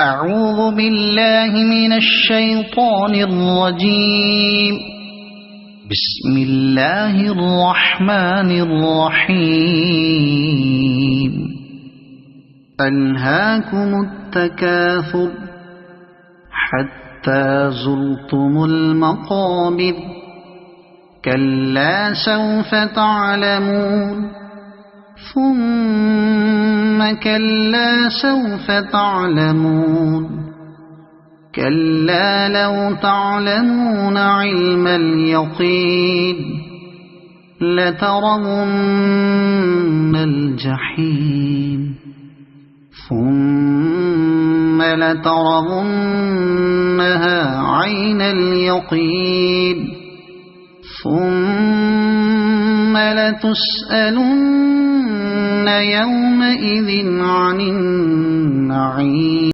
أعوذ بالله من الشيطان الرجيم. بسم الله الرحمن الرحيم. ألهاكم التكاثر حتى زرتم المقابر. كلا سوف تعلمون ثم كلا سوف تعلمون. كلا لو تعلمون علم اليقين لترون الجحيم ثم لترونها عين اليقين ثم لتسألن يومئذ عن النعيم.